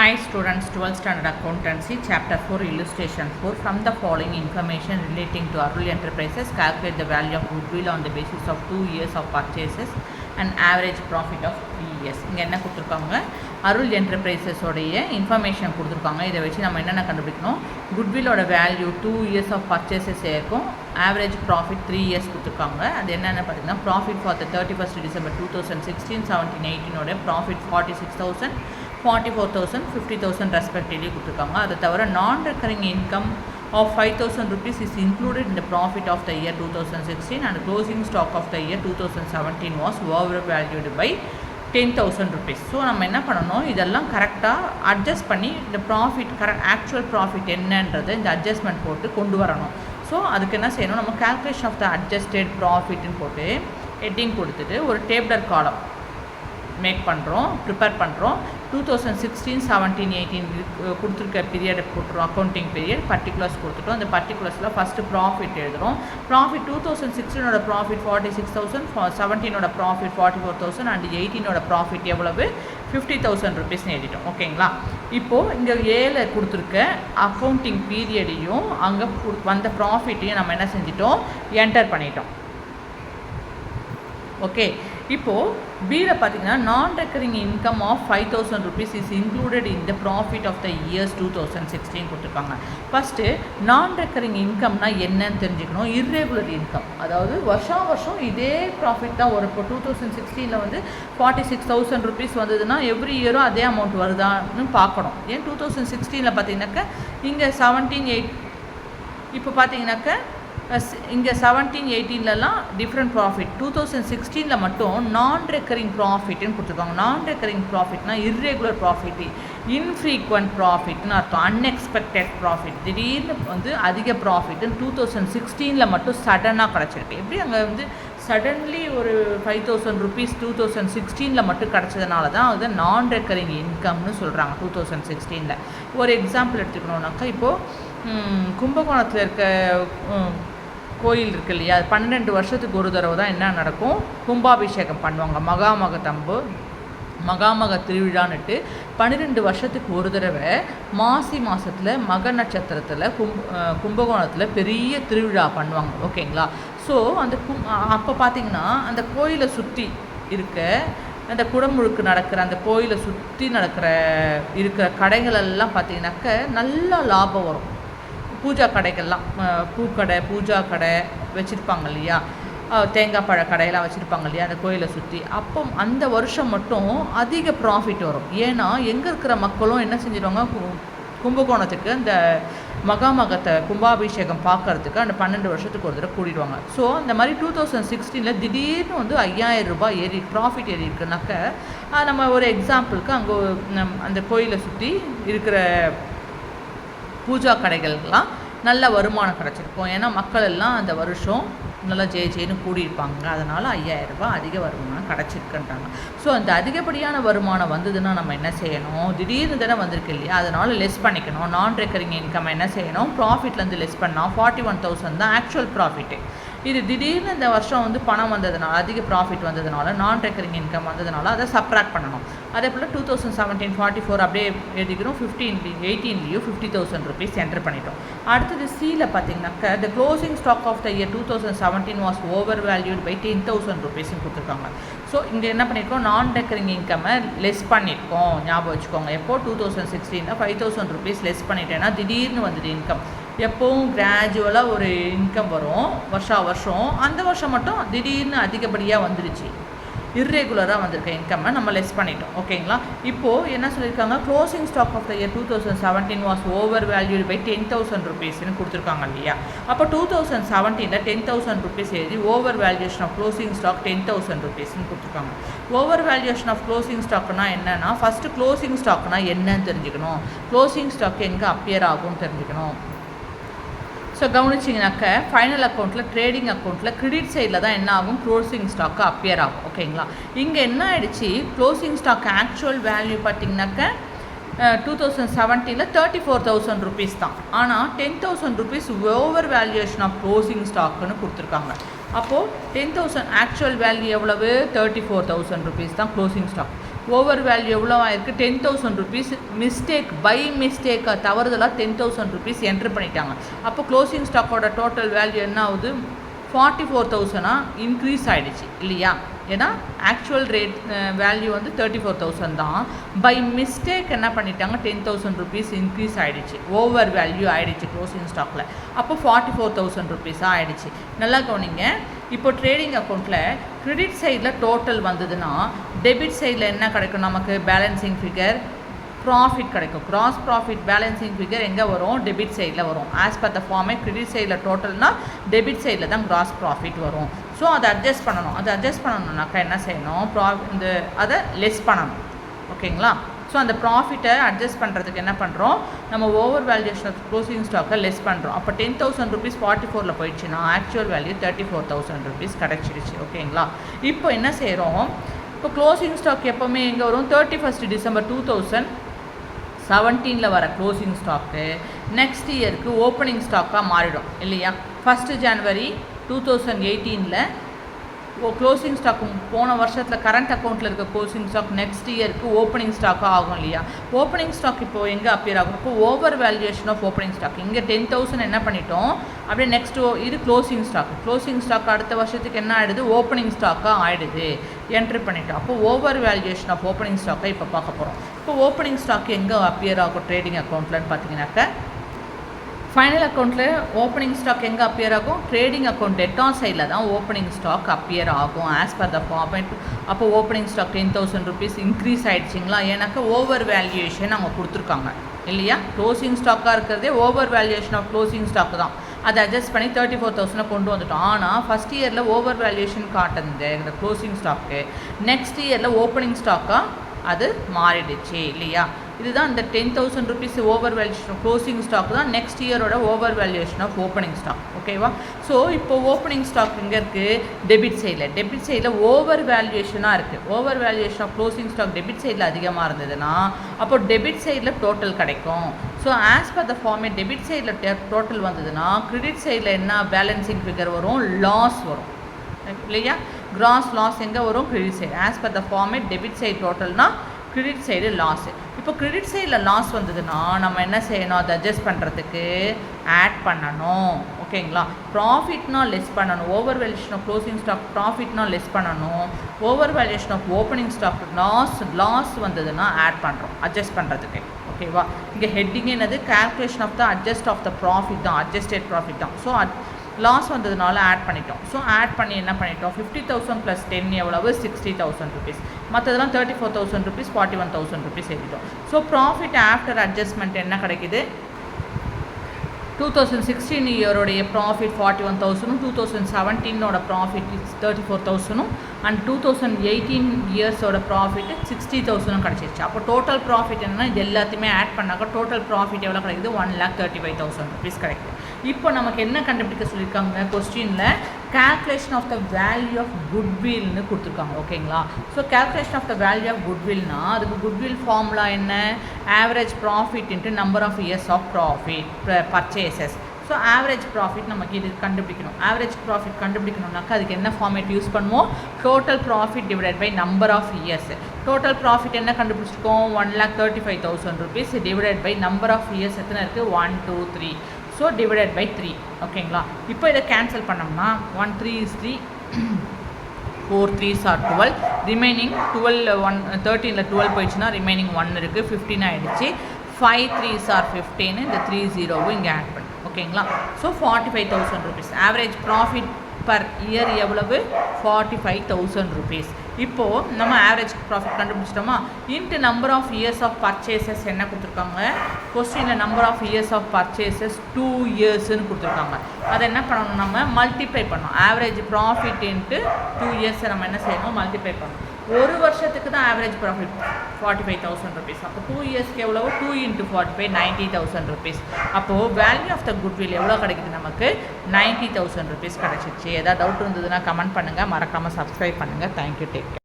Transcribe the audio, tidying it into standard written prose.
Hi students, 12th standard accountancy, chapter 4, illustration 4. From the following information relating to Arul Enterprises, calculate the value of goodwill on the basis of 2 years of purchases and average profit of 3 years. இங்கே என்ன கொடுத்துருக்காங்க, அருள் என்டர்பிரைசஸோடைய information கொடுத்துருக்காங்க. இதை வச்சு நம்ம என்னென்ன கண்டுபிடிக்கணும், குட்வில்லோட value 2 years of purchases இருக்கும், ஆவரேஜ் ப்ராஃபிட் 3 years கொடுத்துருக்காங்க. அது என்னென்ன பார்த்தீங்கன்னா, profit for the 31st December 2016, 17, 18 profit 46,000, 44,000, 50,000 respectively கொடுத்துருக்காங்க. அதை தவிர நான் recurring income of 5,000 rupees is included in the profit of the year 2016 and closing stock of the year 2017 was overvalued by 10,000 rupees. So நம்ம என்ன பண்ணணும், இதெல்லாம் கரெக்டாக அட்ஜஸ்ட் பண்ணி இந்த ப்ராஃபிட் ஆக்சுவல் ப்ராஃபிட் என்னன்றதை இந்த அட்ஜஸ்ட்மெண்ட் போட்டு கொண்டு வரணும். ஸோ அதுக்கு என்ன செய்யணும், நம்ம கால்குலேஷன் ஆஃப் த அட்ஜஸ்டட் ப்ராஃபிட்னு போட்டு ஹெட்டிங் கொடுத்துட்டு ஒரு டேபிளர் காலம் மேக் பண்ணுறோம், ப்ரிப்பேர் பண்ணுறோம். 2016, 17, 18 கொடுத்துருக்க பீரியடை போட்டுரும், அக்கௌண்டிங் பீரியட் பர்டிகுலர்ஸ் கொடுத்துட்டோம். அந்த பர்டிகுலர்ஸில் ஃபஸ்ட்டு ப்ராஃபிட் எழுதுகிறோம். Profit 2016 profit 46,000, 17 profit 44,000 and 18 profit எவ்வளவு 50,000 ருபீஸ்னு எழுதிட்டோம். ஓகேங்களா, இப்போது இங்கே ஏல கொடுத்துருக்க அக்கௌண்டிங் பீரியடையும் அங்கே வந்த ப்ராஃபிட்டையும் நம்ம என்ன செஞ்சிட்டோம், என்டர் பண்ணிட்டோம். ஓகே, இப்போது பியில் பார்த்தீங்கன்னா நான் recurring income of 5,000 rupees is included in the profit of the years 2016 கொடுத்துருக்காங்க. ஃபஸ்ட்டு நான் ரெக்கரிங் இன்கம்னா என்னன்னு தெரிஞ்சுக்கணும். இர்ரெகுலர் இன்கம், அதாவது வருஷம் இதே ப்ராஃபிட் தான் வரும். இப்போ 2016 வந்து 46,000 rupees வந்ததுன்னா எவ்ரி இயரும் அதே அமௌண்ட் வருதான்னு பார்க்கணும். ஏன் 2016 பார்த்தீங்கன்னாக்கா இங்கே 17, 8 இப்போ பார்த்தீங்கன்னாக்கா இங்கே 17, 18லலாம் டிஃப்ரெண்ட் ப்ராஃபிட். 2016 மட்டும் நான் ரெக்கரிங் ப்ராஃபிட்னு கொடுத்துருக்காங்க. நான் ரெக்கரிங் ப்ராஃபிட்னா இர்ரெகுலர் ப்ராஃபிட், இன்ஃப்ரீக்வெண்ட் ப்ராஃபிட்னு அர்த்தம், அன்எக்ஸ்பெக்டட் ப்ராஃபிட். திடீர்னு வந்து அதிக ப்ராஃபிட்னு 2016 மட்டும் சடனாக கிடச்சிருக்கு. எப்படி அங்கே வந்து சடன்லி ஒரு 5,000 rupees 2016 மட்டும் கிடச்சதுனால தான் அது நான் ரெக்கரிங் இன்கம்னு சொல்கிறாங்க 2016. ஒரு எக்ஸாம்பிள் எடுத்துக்கணுன்னாக்கா, இப்போது கும்பகோணத்தில் இருக்க கோயில் இருக்குது இல்லையா, அது 12 வருஷத்துக்கு ஒரு தடவை தான் என்ன நடக்கும், கும்பாபிஷேகம் பண்ணுவாங்க. மகாமக திருவிழான்னுட்டு 12 வருஷத்துக்கு ஒரு தடவை மாசி மாதத்தில் மக நட்சத்திரத்தில் கும்பகோணத்தில் பெரிய திருவிழா பண்ணுவாங்க. ஓகேங்களா, ஸோ அந்த அப்போ பார்த்திங்கன்னா அந்த கோயிலை சுற்றி இருக்க அந்த குடமுழுக்கு நடக்கிற அந்த கோயிலை சுற்றி இருக்கிற கடைகளெல்லாம் பார்த்திங்கனாக்க நல்லா லாபம் வரும். பூஜா கடைகள்லாம், பூக்கடை, பூஜா கடை வச்சுருப்பாங்க இல்லையா, தேங்காய் பழ கடையெல்லாம் வச்சுருப்பாங்க இல்லையா அந்த கோயிலை சுற்றி. அப்போ அந்த வருஷம் மட்டும் அதிக ப்ராஃபிட் வரும். ஏன்னா எங்கே இருக்கிற மக்களும் என்ன செஞ்சிடுவாங்க, கும்பகோணத்துக்கு அந்த மகாமகத்தை கும்பாபிஷேகம் பார்க்கறதுக்கு அந்த 12 வருஷத்துக்கு ஒரு தடவை கூட்டிடுவாங்க. ஸோ அந்த மாதிரி 2016 திடீர்னு வந்து 5,000 ரூபாய் ப்ராஃபிட் ஏறி இருக்குனாக்க, நம்ம ஒரு எக்ஸாம்பிளுக்கு அங்கே அந்த கோயிலை சுற்றி இருக்கிற பூஜா கடைகளுக்கெல்லாம் நல்ல வருமானம் கிடச்சிருக்கும். ஏன்னா மக்கள் எல்லாம் அந்த வருஷம் நல்லா ஜெயின்னு கூடியிருப்பாங்க. அதனால் 5,000 ரூபாய் அதிக வருமானம் கிடச்சிருக்குன்றாங்க. ஸோ அந்த அதிகப்படியான வருமானம் வந்ததுன்னா நம்ம என்ன செய்யணும், திடீர்னு தானே வந்திருக்கு இல்லையா, அதனால் லெஸ் பண்ணிக்கணும். நான் ரெக்கரிங் இன்கம் என்ன செய்யணும், ப்ராஃபிட்லேருந்து லெஸ் பண்ணால் 41,000 தான் ஆக்சுவல் ப்ராஃபிட்டு. இது திடீர்னு இந்த வருஷம் வந்து பணம் வந்ததுனால, அதிக ப்ராஃபிட் வந்ததுனால, நான் ரெக்கரிங் இன்கம் வந்ததுனால அதை சப்ராக்ட் பண்ணணும். அதே போல் 2017 44 அப்படியே எழுதிக்கிறோம். 18 50,000 rupees என்டர் பண்ணிட்டோம். அடுத்தது சியில் பார்த்தீங்கன்னாக்கா, the closing stock of the year 2017 was over valued by 10,000 rupeesன்னு கொடுத்துருக்காங்க. ஸோ இங்கே என்ன பண்ணியிருக்கோம், நான் ரெக்கரிங் இன்கம்மை லெஸ் பண்ணியிருக்கோம். ஞாபகம் வச்சுக்கோங்க, எப்போது 2016 5,000 rupees லெஸ் பண்ணிட்டேன்னா திடீர்னு வந்துட்டு இன்கம். எப்போவும் கிராஜுவலாக ஒரு இன்கம் வரும் வருஷம், அந்த வருஷம் மட்டும் திடீர்னு அதிகப்படியாக வந்துடுச்சு, இர்ரெகுலராக வந்திருக்க இன்கம்மை நம்ம லெஸ் பண்ணிட்டோம். ஓகேங்களா, இப்போது என்ன சொல்லியிருக்காங்க, closing stock of the year 2017 was over valued by 10,000 rupeesன்னு கொடுத்துருக்காங்க இல்லையா. அப்போ 2017 10,000 rupees எழுதி over valuation of closing stock 10,000 rupeesன்னு கொடுத்துருக்காங்க. ஓவர் வேல்யூஷன் ஆஃப் க்ளோசிங் ஸ்டாக்னா என்னென்னா, ஃபஸ்ட்டு க்ளோசிங் ஸ்டாக்னா என்னன்னு தெரிஞ்சுக்கணும், க்ளோசிங் ஸ்டாக் எங்கே அப்பியர் ஆகும்னு தெரிஞ்சுக்கணும். ஸோ கவனிச்சிங்கனாக்க, ஃபைனல் அக்கௌண்ட்டில், ட்ரேடிங் அக்கௌண்ட்டில் கிரெடிட் சைடில் தான் என்ன ஆகும், க்ளோசிங் ஸ்டாக்கு அப்பியர் ஆகும். ஓகேங்களா, இங்கே என்ன ஆகிடுச்சு, க்ளோசிங் ஸ்டாக் ஆக்சுவல் வேல்யூ பார்த்திங்கனாக்க 2017 34,000 rupees தான். ஆனால் 10,000 rupees over valuation of closing ஸ்டாக்குன்னு கொடுத்துருக்காங்க. அப்போது 10,000 ஆக்சுவல் வேல்யூ எவ்வளவு, 34,000 rupees தான் க்ளோசிங் ஸ்டாக். ஓவர் வேல்யூ எவ்வளோ ஆயிருக்கு 10,000 rupees மிஸ்டேக் பை மிஸ்டேக்காக தவறுதலாக 10,000 rupees என்ட்ரு பண்ணிட்டாங்க. அப்போ க்ளோசிங் ஸ்டாக்கோட டோட்டல் வேல்யூ என்ன ஆகுது 44,000 இன்க்ரீஸ் ஆகிடுச்சு இல்லையா. ஏன்னா ஆக்சுவல் ரேட் வேல்யூ வந்து 34,000 தான். பை மிஸ்டேக் என்ன பண்ணிட்டாங்க 10,000 rupees இன்க்ரீஸ் ஆகிடுச்சு, ஓவர் வேல்யூ ஆகிடுச்சு க்ளோசிங் ஸ்டாக்கில். அப்போ 44,000 rupees ஆகிடுச்சு. நல்லா கவனிங்க. இப்போ ட்ரேடிங் அக்கௌண்ட்டில் கிரெடிட் சைடில் டோட்டல் வந்ததுன்னா டெபிட் சைடில் என்ன கிடைக்கும் நமக்கு பேலன்சிங் ஃபிகர் ப்ராஃபிட் கிடைக்கும். கிராஸ் ப்ராஃபிட் பேலன்சிங் ஃபிகர் எங்கே வரும் டெபிட் சைடில் வரும். ஆஸ் பர் த ஃபார்மே கிரெடிட் சைடில் டோட்டல்னால் டெபிட் சைடில் தான் கிராஸ் ப்ராஃபிட் வரும். ஸோ அதை அட்ஜஸ்ட் பண்ணணும். அதை அட்ஜஸ்ட் பண்ணணுன்னாக்கா என்ன செய்யணும் அதை லெஸ் பண்ணணும். ஓகேங்களா. ஸோ அந்த ப்ராஃபிட்டை அட்ஜஸ்ட் பண்ணுறதுக்கு என்ன பண்ணுறோம் நம்ம ஓவர் வேல்யூஷன் ஆஃப் க்ளோசிங் ஸ்டாக்கை லெஸ் பண்ணுறோம். அப்போ 10,000 rupees 44 போயிடுச்சுன்னா ஆக்சுவல் வேல்யூ 34,000 rupees கிடச்சிடுச்சு. ஓகேங்களா. இப்போ என்ன செய்கிறோம் இப்போ க்ளோசிங் ஸ்டாக் எப்போவுமே எங்கே வரும் 31st December 2017 வர க்ளோசிங் ஸ்டாக்கு நெக்ஸ்ட் இயருக்கு ஓப்பனிங் ஸ்டாக்காக மாறிடும் இல்லையா. 1st January 2018 க்ளோசிங் ஸ்டாக் போன வருஷத்தில் கரண்ட் அக்கௌண்ட்டில் இருக்க க்ளோசிங் ஸ்டாக் நெக்ஸ்ட் இயருக்கு ஓப்பனிங் ஸ்டாக்காக ஆகும் இல்லையா. ஓப்பனிங் ஸ்டாக் இப்போது எங்கே அப்பியர் ஆகும் இப்போ over valuation of opening stock இங்கே 10,000 என்ன பண்ணிட்டோம் அப்படியே நெக்ஸ்ட் இது க்ளோசிங் ஸ்டாக் அடுத்த வருஷத்துக்கு என்ன ஆகிடுது ஓப்பனிங் ஸ்டாக்காக ஆகிடுது என்ட்ரி பண்ணிட்டோம். அப்போ ஓவர் வேல்யூவேஷன் ஆஃப் ஓப்பனிங் ஸ்டாக்கை இப்போ பார்க்க போகிறோம். இப்போ ஓப்பனிங் ஸ்டாக் எங்கே அப்பியர் ஆகும் ட்ரேடிங் அக்கௌண்ட்லன்னு பார்த்தீங்கன்னாக்கா ஃபைனல் அக்கௌண்ட்டில் ஓப்பனிங் ஸ்டாக் எங்கே அப்பியர் ஆகும் ட்ரேடிங் அக்கௌண்ட் டெட்டார் சைடில் தான் ஓப்பனிங் ஸ்டாக் அப்பியர் ஆகும் ஆஸ் பர் த ஃபார்மேட். அப்போ ஓப்பனிங் ஸ்டாக் 10,000 rupees இன்க்ரீஸ் ஆகிடுச்சிங்களா. ஏன்னாக்கா ஓவர் வேல்யூவேஷன் அவங்க கொடுத்துருக்காங்க இல்லையா. க்ளோசிங் ஸ்டாக்காக இருக்கிறதே over valuation of closing stock தான். அதை அட்ஜஸ்ட் பண்ணி 34,000 கொண்டு வந்துட்டோம். ஆனால் ஃபஸ்ட் இயரில் ஓவர் வேல்யூவேஷன் காட்டுது இந்த க்ளோசிங் ஸ்டாக்கு நெக்ஸ்ட் இயரில் ஓப்பனிங் ஸ்டாக்காக அது மாறிடுச்சு இல்லையா. இதுதான் இந்த 10,000 rupees over valuation of closing stock தான் நெக்ஸ்ட் இயரோட over valuation of opening stock. ஓகேவா. ஸோ இப்போ ஓப்பனிங் ஸ்டாக் எங்கே இருக்குது டெபிட் சைடில் ஓவர் வேல்யூஷனாக இருக்குது. Over valuation of closing stock debit சைடில் அதிகமாக இருந்ததுன்னா அப்போ டெபிட் சைடில் டோட்டல் கிடைக்கும். So as per the format debit சைடில் டோட்டல் வந்ததுன்னா கிரெடிட் சைடில் என்ன பேலன்சிங் ஃபிகர் வரும் லாஸ் வரும் இல்லையா. கிராஸ் லாஸ் எங்கே வரும் credit side. As per the format debit side டோட்டல்னால் கிரெடிட் சைடு லாஸு. இப்போ கிரெடிட் சைடில் லாஸ் வந்ததுன்னா நம்ம என்ன செய்யணும் அதை அட்ஜஸ்ட் பண்ணுறதுக்கு ஆட் பண்ணணும். ஓகேங்களா. ப்ராஃபிட்னா லெஸ் பண்ணணும். Over valuation of closing stock ப்ராஃபிட்னா லெஸ் பண்ணணும். Over valuation of opening stock loss வந்ததுன்னா ஆட் பண்ணுறோம் அட்ஜஸ்ட் பண்ணுறதுக்கு. ஓகேவா. இங்கே ஹெட்டிங் என்னது கால்குலேஷன் ஆஃப் த ப்ராஃபிட் தான் அட்ஜஸ்டட் ப்ராஃபிட் தான். ஸோ லாஸ் வந்ததுனால ஆட் பண்ணிட்டோம். ஸோ ஆட் பண்ணி என்ன பண்ணிட்டோம் 50,000 + 10 எவ்வளவு 60,000 rupees. மற்றதெல்லாம் 34,000 rupees 41,000 rupees எழுதிட்டோம். ஸோ ப்ராஃபிட் ஆஃப்டர் அட்ஜஸ்ட்மெண்ட் என்ன கிடைக்குது 2016 இயரோடைய ப்ராஃபிட் 41,000 2017 ப்ராஃபிட் 34,000 அண்ட் 2018 இயர்ஸோட ப்ராஃபிட் 60,000 கிடச்சிருச்சு. அப்போ டோட்டல் ப்ராஃபிட் என்னன்னா இது எல்லாத்தையுமே ஆட் பண்ணாக்க டோட்டல் ப்ராஃபிட் எவ்வளோ கிடைக்குது 1,35,000 rupees கிடைக்குது. இப்போ நமக்கு என்ன கண்டுபிடிக்க சொல்லியிருக்காங்க கொஸ்டினில் calculation of the value of goodwillனு கொடுத்துருக்காங்க. ஓகேங்களா. So calculation of the value of goodwillனா அதுக்கு goodwill ஃபார்முலா என்ன average profit into number of years of profit purchases. So average profit நமக்கு இது கண்டுபிடிக்கணும். ஆவரேஜ் ப்ராஃபிட் கண்டுபிடிக்கணும்னாக்கா அதுக்கு என்ன ஃபார்மேட் யூஸ் பண்ணுவோம் total profit divided by number of years. Total profit என்ன கண்டுபிடிச்சிருக்கோம் 1,35,000 rupees divided by number of years எத்தனை இருக்குது 1 2 3. So divided by 3. ஓகேங்களா. இப்போ இதை கேன்சல் பண்ணோம்னா 1 3 is 3 4 3s are 12 ரிமைனிங் 12 1 13ல் 12 போயிடுச்சுன்னா ரிமைனிங் 1 இருக்குது 15 ஆகிடுச்சு 5 3s are 15 இந்த 3 0வும் இங்கே ஆட் பண்ணு. ஓகேங்களா. So 45,000 rupees average profit per year எவ்வளவு 45,000 rupees. இப்போது நம்ம ஆவரேஜ் ப்ராஃபிட் கண்டுபிடிச்சிட்டோமா into number of years of purchases என்ன கொடுத்துருக்காங்க கொஸ்டினில் number of years of purchases 2 yearsன்னு கொடுத்துருக்காங்க. அதை என்ன பண்ணணும் நம்ம மல்டிப்ளை பண்ணணும். ஆவரேஜ் ப்ராஃபிட் இன்ட்டு 2 years நம்ம என்ன செய்யணும் மல்டிப்ளை பண்ணணும். ஒரு வருஷத்துக்கு தான் ஆவரேஜ் ப்ராஃபிட் 45,000 rupees. அப்போ 2 yearsக்கு எவ்வளவு 2 × 45 90,000 rupees. அப்போது வேல்யூ ஆஃப் த குட்வில் எவ்வளோ கிடைக்குது நமக்கு 90,000 rupees கிடச்சிச்சு. ஏதாவது டவுட் இருந்ததுன்னா கமெண்ட் பண்ணுங்கள். மறக்காமல் சப்ஸ்கிரைப் பண்ணுங்கள். தேங்க்யூ. Take care.